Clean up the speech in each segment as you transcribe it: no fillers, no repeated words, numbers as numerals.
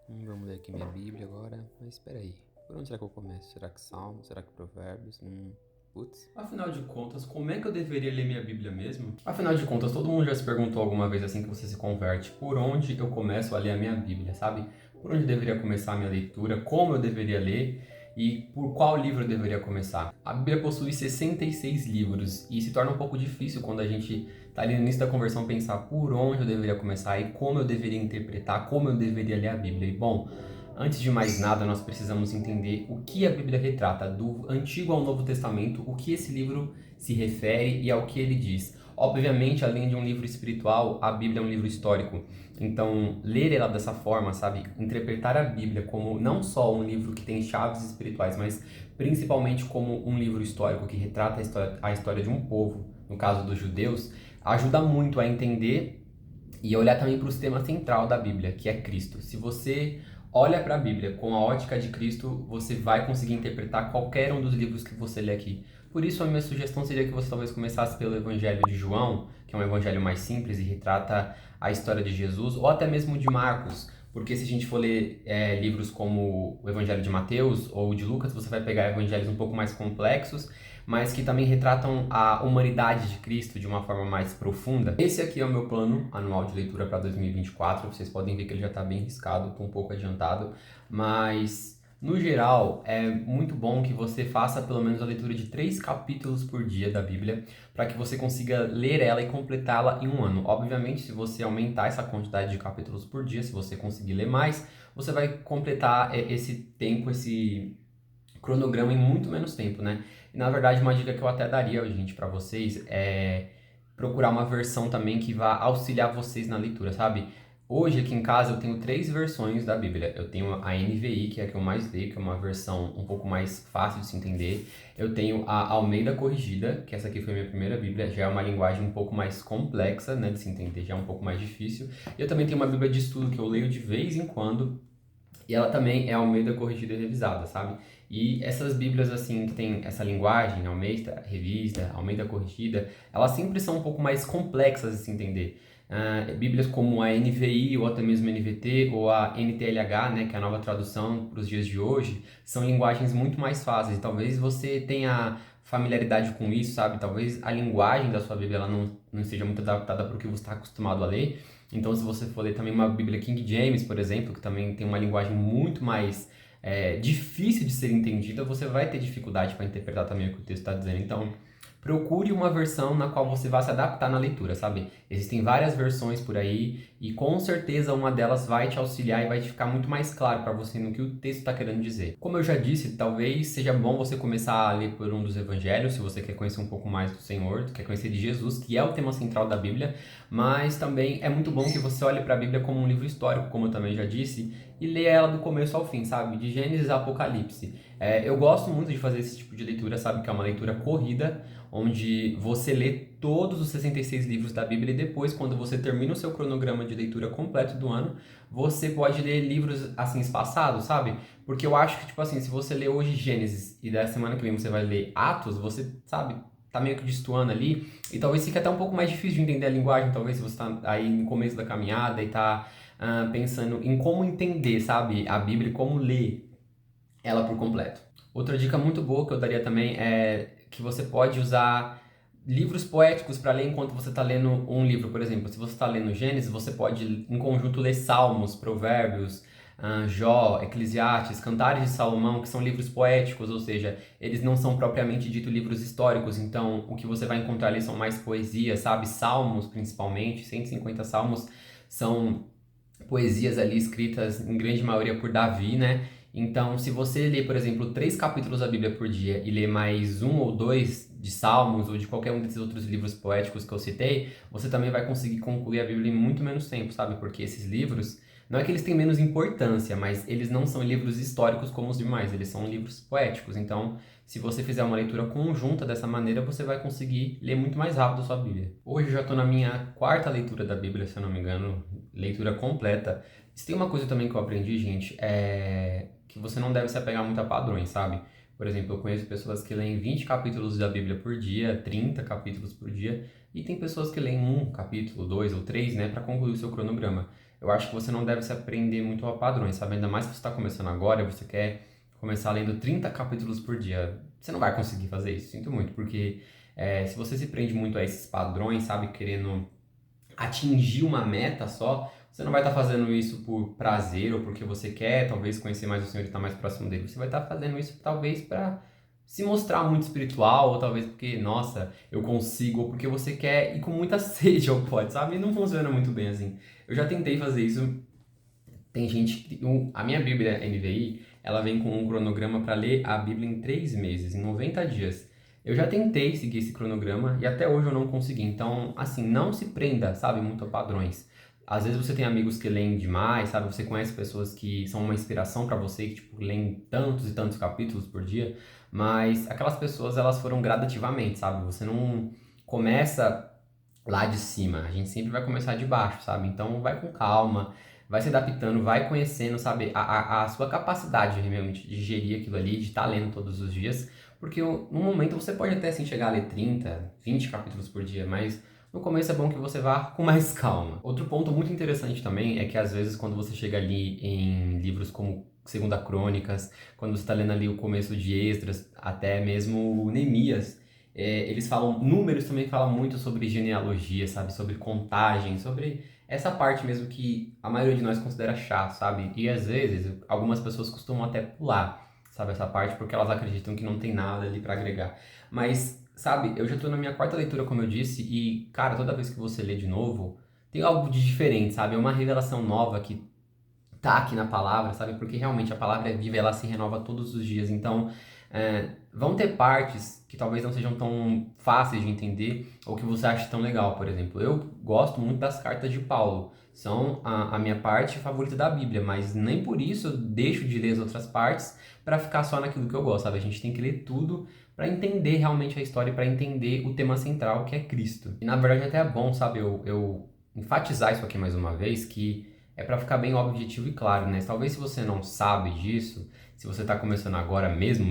Vamos ler aqui minha Bíblia agora. Mas espera aí. Por onde será que eu começo? Será que Salmos? Será que Provérbios? Putz. Afinal de contas, como é que eu deveria ler minha Bíblia mesmo? Afinal de contas, todo mundo já se perguntou alguma vez assim que você se converte, por onde eu começo a ler a minha Bíblia, sabe? Por onde deveria começar a minha leitura, como eu deveria ler e por qual livro eu deveria começar. A Bíblia possui 66 livros e se torna um pouco difícil quando a gente está ali no início da conversão pensar por onde eu deveria começar e como eu deveria interpretar, como eu deveria ler a Bíblia. E bom, antes de mais nada, nós precisamos entender o que a Bíblia retrata, do Antigo ao Novo Testamento, o que esse livro se refere e ao que ele diz. Obviamente, além de um livro espiritual, a Bíblia é um livro histórico. Então, ler ela dessa forma, sabe? Interpretar a Bíblia como não só um livro que tem chaves espirituais, mas principalmente como um livro histórico que retrata a história de um povo, no caso dos judeus, ajuda muito a entender e olhar também para o tema central da Bíblia, que é Cristo. Se você olha para a Bíblia com a ótica de Cristo, você vai conseguir interpretar qualquer um dos livros que você lê aqui. Por isso, a minha sugestão seria que você talvez começasse pelo Evangelho de João, que é um evangelho mais simples e retrata a história de Jesus, ou até mesmo de Marcos, porque se a gente for ler livros como o Evangelho de Mateus ou de Lucas, você vai pegar evangelhos um pouco mais complexos, mas que também retratam a humanidade de Cristo de uma forma mais profunda. Esse aqui é o meu plano anual de leitura para 2024. Vocês podem ver que ele já está bem riscado, estou um pouco adiantado, mas no geral é muito bom que você faça pelo menos a leitura de 3 capítulos por dia da Bíblia, para que você consiga ler ela e completá-la em um ano. Obviamente, se você aumentar essa quantidade de capítulos por dia, se você conseguir ler mais, você vai completar esse tempo, esse cronograma em muito menos tempo, né? E na verdade, uma dica que eu até daria, gente, para vocês é procurar uma versão também que vá auxiliar vocês na leitura, sabe? Hoje aqui em casa eu tenho 3 versões da Bíblia. Eu tenho a NVI, que é a que eu mais leio, que é uma versão um pouco mais fácil de se entender. Eu tenho a Almeida Corrigida, que essa aqui foi a minha primeira Bíblia, já é uma linguagem um pouco mais complexa, né, de se entender, já é um pouco mais difícil. E eu também tenho uma Bíblia de estudo que eu leio de vez em quando, e ela também é Almeida Corrigida e Revisada, sabe? E essas bíblias, assim, que tem essa linguagem, Almeida Revista, Almeida Corrigida, elas sempre são um pouco mais complexas de se entender. Bíblias como a NVI, ou até mesmo NVT, ou a NTLH, né, que é a nova tradução para os dias de hoje, são linguagens muito mais fáceis. E talvez você tenha familiaridade com isso, sabe? Talvez a linguagem da sua Bíblia ela não esteja muito adaptada para o que você está acostumado a ler. Então, se você for ler também uma Bíblia King James, por exemplo, que também tem uma linguagem muito mais difícil de ser entendida, você vai ter dificuldade para interpretar também o que o texto está dizendo. Então, procure uma versão na qual você vai se adaptar na leitura, sabe? Existem várias versões por aí e com certeza uma delas vai te auxiliar e vai ficar muito mais claro para você no que o texto está querendo dizer. Como eu já disse, talvez seja bom você começar a ler por um dos evangelhos, se você quer conhecer um pouco mais do Senhor, quer conhecer de Jesus, que é o tema central da Bíblia, mas também é muito bom que você olhe para a Bíblia como um livro histórico, como eu também já disse, e leia ela do começo ao fim, sabe? De Gênesis a Apocalipse. Eu gosto muito de fazer esse tipo de leitura, sabe? Que é uma leitura corrida, onde você lê todos os 66 livros da Bíblia e depois, quando você termina o seu cronograma de leitura completo do ano, você pode ler livros assim espaçados, sabe? Porque eu acho que, tipo assim, se você lê hoje Gênesis e da semana que vem você vai ler Atos, você, sabe, tá meio que destoando ali e talvez fique até um pouco mais difícil de entender a linguagem, talvez se você tá aí no começo da caminhada e tá pensando em como entender, sabe, a Bíblia e como ler ela por completo. Outra dica muito boa que eu daria também é que você pode usar livros poéticos para ler enquanto você está lendo um livro, por exemplo. Se você está lendo Gênesis, você pode em conjunto ler Salmos, Provérbios, Jó, Eclesiastes, Cantares de Salomão, que são livros poéticos, ou seja, eles não são propriamente dito livros históricos, então o que você vai encontrar ali são mais poesias, sabe? Salmos, principalmente, 150 salmos são poesias ali escritas em grande maioria por Davi, né? Então, se você ler, por exemplo, 3 capítulos da Bíblia por dia e ler mais um ou dois de Salmos ou de qualquer um desses outros livros poéticos que eu citei, você também vai conseguir concluir a Bíblia em muito menos tempo, sabe? Porque esses livros, não é que eles têm menos importância, mas eles não são livros históricos como os demais, eles são livros poéticos. Então, se você fizer uma leitura conjunta dessa maneira, você vai conseguir ler muito mais rápido a sua Bíblia. Hoje eu já estou na minha quarta leitura da Bíblia, se eu não me engano, leitura completa. Se tem uma coisa também que eu aprendi, gente, é que você não deve se apegar muito a padrões, sabe? Por exemplo, eu conheço pessoas que leem 20 capítulos da Bíblia por dia, 30 capítulos por dia, e tem pessoas que leem um capítulo, dois ou três, né, para concluir o seu cronograma. eu acho que você não deve se aprender muito a padrões, sabe? Ainda mais se você está começando agora, você quer começar lendo 30 capítulos por dia. Você não vai conseguir fazer isso, sinto muito, porque se você se prende muito a esses padrões, sabe? Querendo atingir uma meta só, você não vai estar fazendo isso por prazer ou porque você quer talvez conhecer mais o Senhor e estar mais próximo dele. Você vai estar fazendo isso talvez para se mostrar muito espiritual, ou talvez porque, nossa, eu consigo, ou porque você quer ir com muita sede ao pote, sabe? E não funciona muito bem assim. Eu já tentei fazer isso. Tem gente que. A minha Bíblia NVI, ela vem com um cronograma para ler a Bíblia em 3 meses, em 90 dias. Eu já tentei seguir esse cronograma e até hoje eu não consegui. Então, assim, não se prenda, sabe, muito a padrões. Às vezes você tem amigos que leem demais, sabe? Você conhece pessoas que são uma inspiração para você, que, tipo, leem tantos e tantos capítulos por dia, mas aquelas pessoas, elas foram gradativamente, sabe? Você não começa lá de cima, a gente sempre vai começar de baixo, sabe? Então, vai com calma, vai se adaptando, vai conhecendo, sabe, a sua capacidade realmente de gerir aquilo ali, de estar lendo todos os dias, porque no momento você pode até assim chegar a ler 30, 20 capítulos por dia, mas no começo é bom que você vá com mais calma. Outro ponto muito interessante também é que às vezes quando você chega ali em livros como Segunda Crônicas, quando você está lendo ali o começo de Esdras, até mesmo Neemias, eles falam, números também falam muito sobre genealogia, sabe, sobre contagem, sobre essa parte mesmo que a maioria de nós considera chato, sabe? E às vezes algumas pessoas costumam até pular, sabe, essa parte porque elas acreditam que não tem nada ali pra agregar. Mas, sabe, eu já tô na minha quarta leitura, como eu disse, e cara, toda vez que você lê de novo, tem algo de diferente, sabe? É uma revelação nova que tá aqui na palavra, sabe? Porque realmente a palavra é viva, ela se renova todos os dias. Então, vão ter partes que talvez não sejam tão fáceis de entender ou que você acha tão legal, por exemplo. Eu gosto muito das cartas de Paulo. São a minha parte favorita da Bíblia, mas nem por isso eu deixo de ler as outras partes para ficar só naquilo que eu gosto, sabe? A gente tem que ler tudo para entender realmente a história e para entender o tema central, que é Cristo. E na verdade até é bom, sabe, eu enfatizar isso aqui mais uma vez, que é para ficar bem objetivo e claro, né? Talvez se você não sabe disso, se você está começando agora mesmo,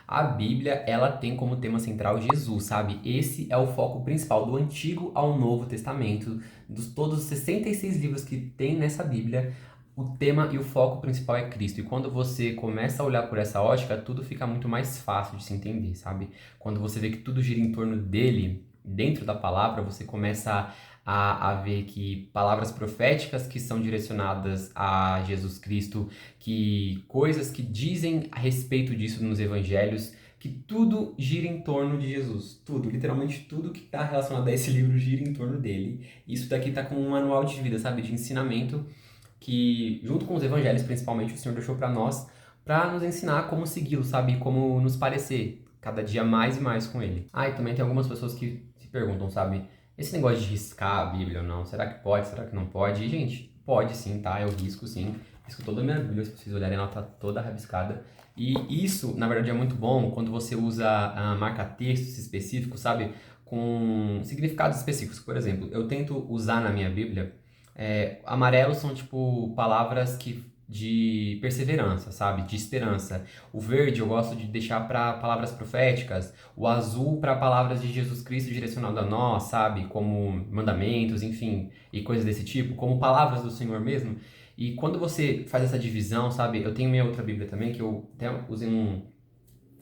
a Bíblia, ela tem como tema central Jesus, sabe? Esse é o foco principal do Antigo ao Novo Testamento, dos todos os 66 livros que tem nessa Bíblia, o tema e o foco principal é Cristo. E quando você começa a olhar por essa ótica, tudo fica muito mais fácil de se entender, sabe? Quando você vê que tudo gira em torno dele, dentro da palavra, você começa a ver que palavras proféticas que são direcionadas a Jesus Cristo, que coisas que dizem a respeito disso nos evangelhos, que tudo gira em torno de Jesus. Tudo, literalmente tudo que está relacionado a esse livro gira em torno dele. Isso daqui está como um manual de vida, sabe? De ensinamento que, junto com os evangelhos principalmente, o Senhor deixou para nos ensinar como segui-lo, sabe? Como nos parecer cada dia mais e mais com ele. Ah, e também tem algumas pessoas que se perguntam, sabe? Esse negócio de riscar a Bíblia ou não, será que pode, será que não pode? E, gente, pode sim, tá? Eu risco sim. Risco toda a minha Bíblia, se vocês olharem, ela tá toda rabiscada. E isso, na verdade, é muito bom quando você usa marca-textos específicos, sabe? Com significados específicos. Por exemplo, eu tento usar na minha Bíblia, amarelo são, tipo, palavras de perseverança, sabe? De esperança. O verde eu gosto de deixar para palavras proféticas, o azul para palavras de Jesus Cristo direcionado a nós, sabe? Como mandamentos, enfim, e coisas desse tipo, como palavras do Senhor mesmo. E quando você faz essa divisão, sabe? Eu tenho minha outra Bíblia também, que eu até usei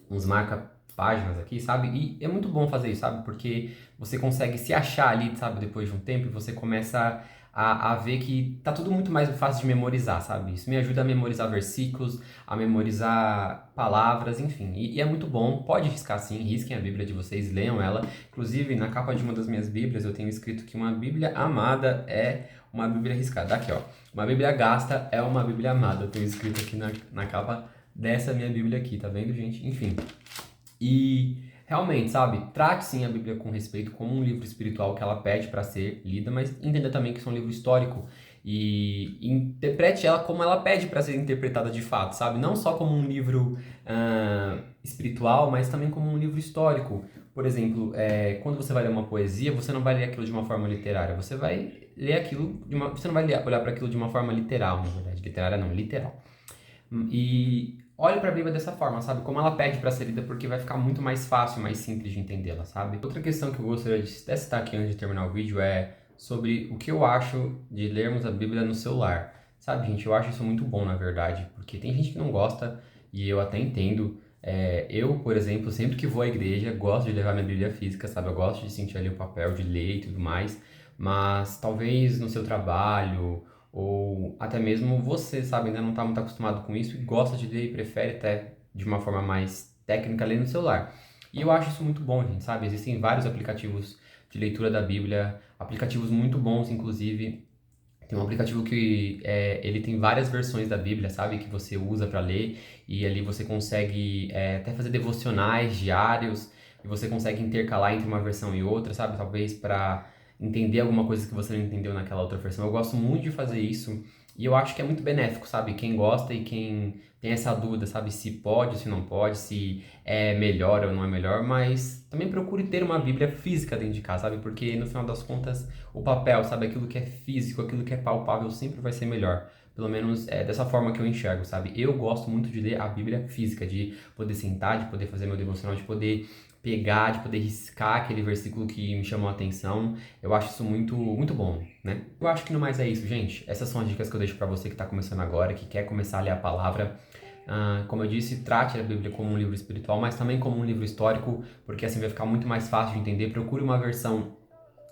uns marca-páginas aqui, sabe? E é muito bom fazer isso, sabe? Porque você consegue se achar ali, sabe? Depois de um tempo, e você começa a ver que tá tudo muito mais fácil de memorizar, sabe? Isso me ajuda a memorizar versículos, a memorizar palavras, enfim. E é muito bom, pode riscar sim, risquem a Bíblia de vocês, leiam ela. Inclusive, na capa de uma das minhas Bíblias, eu tenho escrito que uma Bíblia amada é uma Bíblia riscada. Aqui, ó. Uma Bíblia gasta é uma Bíblia amada. Eu tenho escrito aqui na capa dessa minha Bíblia aqui, tá vendo, gente? Enfim. E realmente, sabe, trate sim a Bíblia com respeito como um livro espiritual que ela pede para ser lida, mas entenda também que isso é um livro histórico e interprete ela como ela pede para ser interpretada de fato, sabe? Não só como um livro espiritual, mas também como um livro histórico. Por exemplo, quando você vai ler uma poesia, você não vai ler aquilo de uma forma literária, você vai ler aquilo você não vai olhar para aquilo de uma forma literal, na verdade, literária não, literal. E olhe para a Bíblia dessa forma, sabe? Como ela pede para ser lida, porque vai ficar muito mais fácil, mais simples de entendê-la, sabe? Outra questão que eu gostaria de citar aqui antes de terminar o vídeo é sobre o que eu acho de lermos a Bíblia no celular. Sabe, gente, eu acho isso muito bom, na verdade, porque tem gente que não gosta e eu até entendo. Eu, por exemplo, sempre que vou à igreja, gosto de levar minha Bíblia física, sabe? Eu gosto de sentir ali o papel, de ler e tudo mais, mas talvez no seu trabalho ou até mesmo você, sabe, ainda não está muito acostumado com isso e gosta de ler e prefere até de uma forma mais técnica ler no celular. E eu acho isso muito bom, gente, sabe? Existem vários aplicativos de leitura da Bíblia, aplicativos muito bons, inclusive. Tem um aplicativo que ele tem várias versões da Bíblia, sabe? Que você usa para ler e ali você consegue até fazer devocionais diários e você consegue intercalar entre uma versão e outra, sabe? Talvez para entender alguma coisa que você não entendeu naquela outra versão. Eu gosto muito de fazer isso e eu acho que é muito benéfico, sabe? Quem gosta e quem tem essa dúvida, sabe? Se pode, ou se não pode, se é melhor ou não é melhor, mas também procure ter uma Bíblia física dentro de casa, sabe? Porque no final das contas o papel, sabe? Aquilo que é físico, aquilo que é palpável sempre vai ser melhor. Pelo menos é dessa forma que eu enxergo, sabe? Eu gosto muito de ler a Bíblia física, de poder sentar, de poder fazer meu devocional, de poder pegar, de poder riscar aquele versículo que me chamou a atenção. Eu acho isso muito, muito bom, né? Eu acho que no mais é isso, gente. Essas são as dicas que eu deixo pra você que tá começando agora, que quer começar a ler a palavra. Como eu disse, trate a Bíblia como um livro espiritual, mas também como um livro histórico, porque assim vai ficar muito mais fácil de entender. Procure uma versão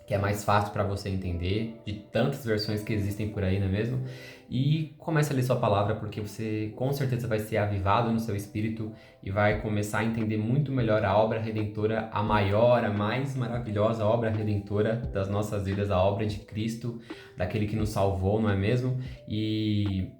que é mais fácil para você entender, de tantas versões que existem por aí, não é mesmo? E comece a ler sua palavra, porque você com certeza vai ser avivado no seu espírito e vai começar a entender muito melhor a obra redentora, a maior, a mais maravilhosa obra redentora das nossas vidas, a obra de Cristo, daquele que nos salvou, não é mesmo? E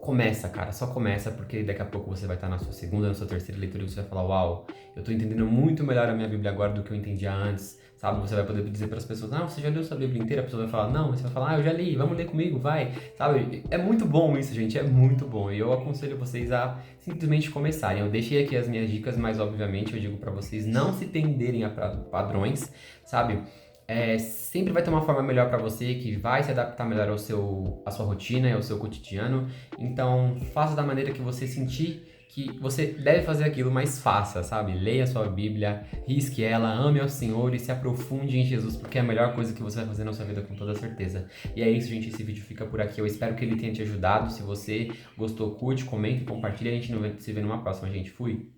começa, cara, só começa, porque daqui a pouco você vai estar na sua segunda, na sua terceira leitura e você vai falar, uau, eu tô entendendo muito melhor a minha Bíblia agora do que eu entendia antes, sabe? Você vai poder dizer para as pessoas, não, você já leu sua Bíblia inteira? A pessoa vai falar, não, você vai falar, eu já li, vamos ler comigo, vai, sabe? É muito bom isso, gente, é muito bom, e eu aconselho vocês a simplesmente começarem. Eu deixei aqui as minhas dicas, mas obviamente eu digo para vocês não se tenderem a padrões, sabe? Sempre vai ter uma forma melhor para você, que vai se adaptar melhor à sua rotina e ao seu cotidiano. Então, faça da maneira que você sentir que você deve fazer aquilo, mas faça, sabe? Leia a sua Bíblia, risque ela, ame ao Senhor e se aprofunde em Jesus, porque é a melhor coisa que você vai fazer na sua vida, com toda certeza. E é isso, gente. Esse vídeo fica por aqui. Eu espero que ele tenha te ajudado. Se você gostou, curte, comenta e compartilha. A gente se vê numa próxima, gente. Fui!